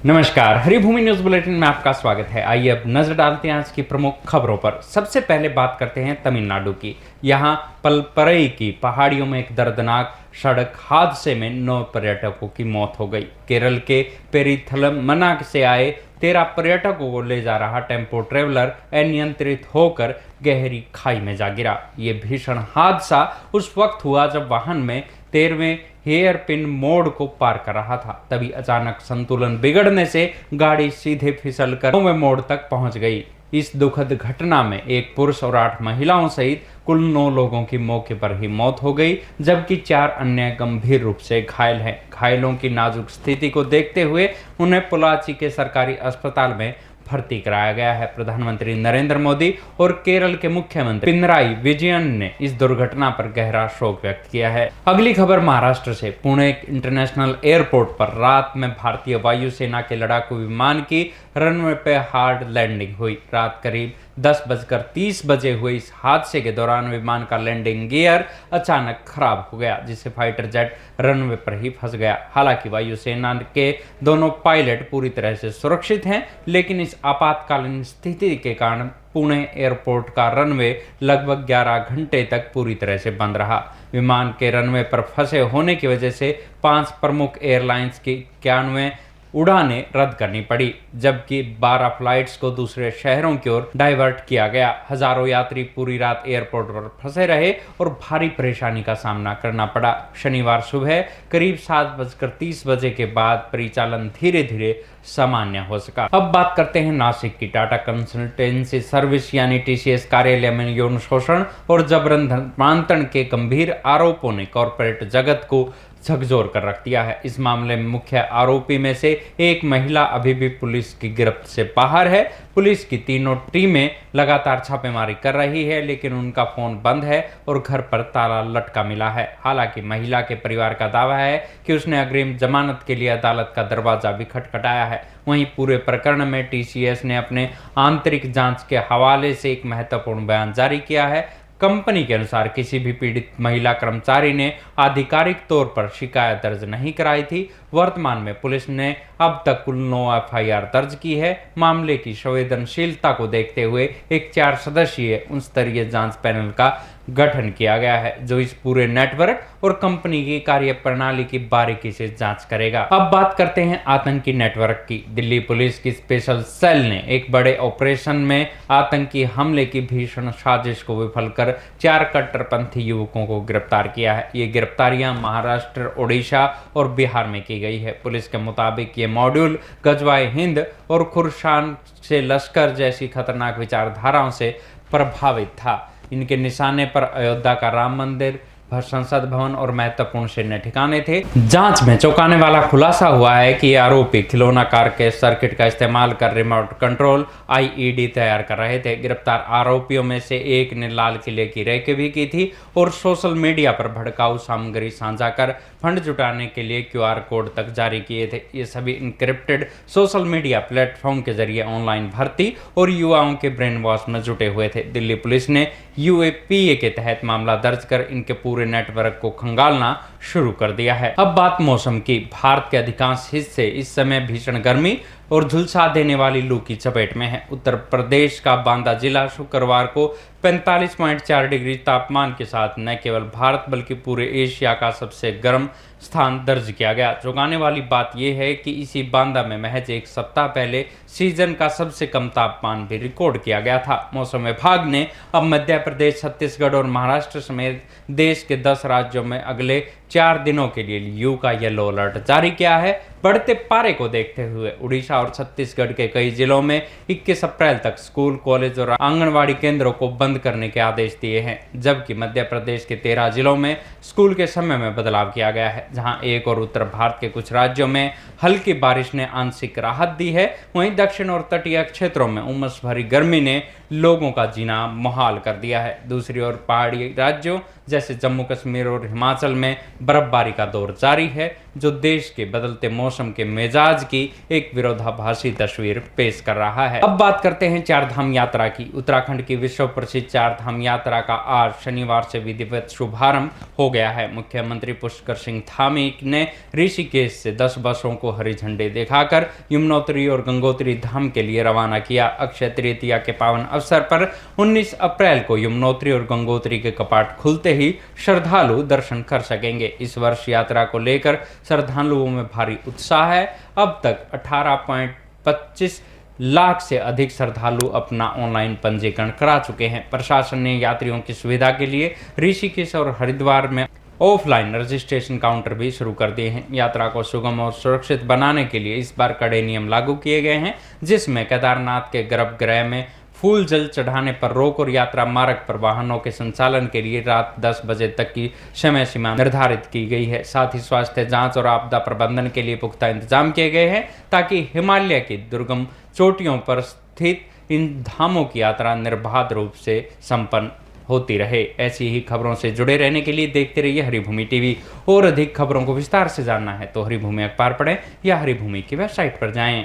नमस्कार, Haribhoomi news bulletin में आपका स्वागत है। आइए अब नजर डालते हैं आज की प्रमुख खबरों पर। सबसे पहले बात करते हैं तमिलनाडु की। यहाँ पलपरई की पहाड़ियों में एक दर्दनाक सड़क हादसे में 9 पर्यटकों की मौत हो गई। केरल के पेरिथलमन्ना से आए 13 पर्यटकों को ले जा रहा टेम्पो ट्रेवलर अनियंत्रित होकर गहरी खाई में जा गिरा। ये भीषण हादसा उस वक्त हुआ जब वाहन में 13वें हेयर पिन मोड़ को पार कर रहा था। तभी अचानक संतुलन बिगड़ने से गाड़ी सीधे फिसलकर 9वें मोड़ तक पहुंच गई। इस दुखद घटना में एक पुरुष और 8 महिलाओं सहित कुल 9 लोगों की मौके पर ही मौत हो गई, जबकि 4 अन्य गंभीर रूप से घायल हैं। घायलों की नाजुक स्थिति को देखते हुए उन्हें पोल्लाची के सरकारी अस्पताल में भर्ती कराया गया है। प्रधानमंत्री नरेंद्र मोदी और केरल के मुख्यमंत्री पिनराई विजयन ने इस दुर्घटना पर गहरा शोक व्यक्त किया है। अगली खबर महाराष्ट्र से। पुणे इंटरनेशनल एयरपोर्ट पर रात में भारतीय वायुसेना के लड़ाकू विमान की रनवे पे हार्ड लैंडिंग हुई। रात करीब 10:30 हुए इस हादसे के दौरान विमान का लैंडिंग गियर अचानक खराब हो गया, जिससे फाइटर जेट रनवे पर ही फंस गया। हालांकि वायुसेना के दोनों पायलट पूरी तरह से सुरक्षित हैं, लेकिन इस आपातकालीन स्थिति के कारण पुणे एयरपोर्ट का रनवे लगभग 11 घंटे तक पूरी तरह से बंद रहा। विमान के रनवे पर फंसे होने की वजह से 5 प्रमुख एयरलाइंस की 91 उड़ानें रद्द करनी पड़ी, जबकि 12 फ्लाइट्स को दूसरे शहरों की ओर डाइवर्ट किया गया। हजारों यात्री पूरी रात एयरपोर्ट पर फंसे रहे और भारी परेशानी का सामना करना पड़ा। शनिवार सुबह करीब 7:30 के बाद परिचालन धीरे धीरे सामान्य हो सका। अब बात करते हैं नासिक की। टाटा कंसल्टेंसी सर्विस यानी टीसीएस कार्यालय में यौन शोषण और जबरन धर्मांतरण के गंभीर आरोपों ने कॉरपोरेट जगत को झकझोर कर रख दिया है। इस मामले में मुख्य आरोपी में से एक महिला अभी भी पुलिस की गिरफ्त से बाहर है। पुलिस की तीनों टीमें लगातार छापेमारी कर रही है, लेकिन उनका फोन बंद है और घर पर ताला लटका मिला है। हालांकि महिला के परिवार का दावा है कि उसने अग्रिम जमानत के लिए अदालत का दरवाजा भी खटखटाया है। वहीं पूरे प्रकरण में टीसीएस ने अपने आंतरिक जांच के हवाले से एक महत्वपूर्ण बयान जारी किया है। कंपनी के अनुसार किसी भी पीड़ित महिला कर्मचारी ने आधिकारिक तौर पर शिकायत दर्ज नहीं कराई थी। वर्तमान में पुलिस ने अब तक कुल 9 एफआईआर दर्ज की है। मामले की संवेदनशीलता को देखते हुए एक 4 सदस्यीय उच्च स्तरीय जांच पैनल का गठन किया गया है, जो इस पूरे नेटवर्क और कंपनी की कार्य प्रणाली की बारीकी से जांच करेगा। अब बात करते हैं आतंकी नेटवर्क की। दिल्ली पुलिस की स्पेशल सेल ने एक बड़े ऑपरेशन में आतंकी हमले की भीषण साजिश को विफल कर 4 कट्टरपंथी युवकों को गिरफ्तार किया है। ये गिरफ्तारियां महाराष्ट्र, ओडिशा और बिहार में की गई है। पुलिस के मुताबिक ये मॉड्यूल गजवाए हिंद और खुरासान से लश्कर जैसी खतरनाक विचारधाराओं से प्रभावित था। इनके निशाने पर अयोध्या का राम मंदिर, संसद भवन और महत्वपूर्ण सैन्य ठिकाने थे। जांच में चौंकाने वाला खुलासा हुआ है कि आरोपी खिलौना कार के सर्किट का इस्तेमाल कर रिमोट कंट्रोल आईईडी तैयार कर रहे थे। गिरफ्तार आरोपियों में से एक ने लाल किले की रैकी भी की थी और सोशल मीडिया पर भड़काऊ सामग्री साझा कर फंड जुटाने के लिए क्यूआर कोड तक जारी किए थे। ये सभी इंक्रिप्टेड सोशल मीडिया प्लेटफॉर्म के जरिए ऑनलाइन भर्ती और युवाओं के ब्रेन वॉश में जुटे हुए थे। दिल्ली पुलिस ने यूएपीए के तहत मामला दर्ज कर इनके पूरे नेटवर्क को खंगालना शुरू कर दिया है। अब बात मौसम की। भारत के अधिकांश हिस्से इस समय भीषण गर्मी और झुलसा देने वाली लू की चपेट में है। उत्तर प्रदेश का बांदा जिला शुक्रवार को 45.4 डिग्री तापमान के साथ न केवल भारत बल्कि पूरे एशिया का सबसे गर्म स्थान दर्ज किया गया। चौंकाने वाली बात यह है कि इसी बांदा में महज एक सप्ताह पहले सीजन का सबसे कम तापमान भी रिकॉर्ड किया गया था। मौसम विभाग ने अब मध्य प्रदेश, छत्तीसगढ़ और महाराष्ट्र समेत देश के 10 राज्यों में अगले 4 दिनों के लिए लू का येलो अलर्ट जारी किया है। बढ़ते पारे को देखते हुए उड़ीसा और छत्तीसगढ़ के कई जिलों में 21 अप्रैल तक स्कूल, कॉलेज और आंगनवाड़ी केंद्रों को बंद करने के आदेश दिए हैं, जबकि मध्य प्रदेश के 13 जिलों में स्कूल के समय में बदलाव किया गया है। जहां एक और उत्तर भारत के कुछ राज्यों में हल्की बारिश ने आंशिक राहत दी है, वहीं दक्षिण और तटीय क्षेत्रों में उमस भरी गर्मी ने लोगों का जीना मुहाल कर दिया है। दूसरी ओर पहाड़ी राज्यों जैसे जम्मू कश्मीर और हिमाचल में बर्फबारी का दौर जारी है, जो देश के बदलते मौसम के मिजाज की एक विरोधाभासी तस्वीर पेश कर रहा है। अब बात करते हैं चार धाम यात्रा की। उत्तराखंड की विश्व प्रसिद्ध चार धाम यात्रा का आज शनिवार से विधिवत शुभारंभ हो गया है। मुख्यमंत्री पुष्कर सिंह धामी ने ऋषिकेश से 10 बसों को हरी झंडी दिखाकर यमुनोत्री और गंगोत्री धाम के लिए रवाना किया। अक्षय तृतीया के पावन अवसर पर 19 अप्रैल को यमुनोत्री और गंगोत्री के कपाट खुलते ही श्रद्धालु दर्शन कर सकेंगे। इस वर्ष यात्रा को लेकर श्रद्धालुओं में भारी उत्साह है। अब तक 18.25 लाख से अधिक श्रद्धालु अपना ऑनलाइन पंजीकरण करा चुके हैं। प्रशासन ने यात्रियों की सुविधा के लिए ऋषिकेश और हरिद्वार में ऑफलाइन रजिस्ट्रेशन काउंटर भी शुरू कर दिए हैं। यात्रा को सुगम और सुरक्षित बनाने के लिए इस बार कड़े नियम लागू किए गए हैं, जिसमें केदारनाथ के गर्भगृह में फूल जल चढ़ाने पर रोक और यात्रा मार्ग पर वाहनों के संचालन के लिए रात 10 बजे तक की समय सीमा निर्धारित की गई है। साथ ही स्वास्थ्य जांच और आपदा प्रबंधन के लिए पुख्ता इंतजाम किए गए हैं, ताकि हिमालय की दुर्गम चोटियों पर स्थित इन धामों की यात्रा निर्बाध रूप से संपन्न होती रहे। ऐसी ही खबरों से जुड़े रहने के लिए देखते रहिए हरिभूमि टीवी। और अधिक खबरों को विस्तार से जानना है तो हरिभूमि अखबार पढ़ें या हरिभूमि की वेबसाइट पर जाएं।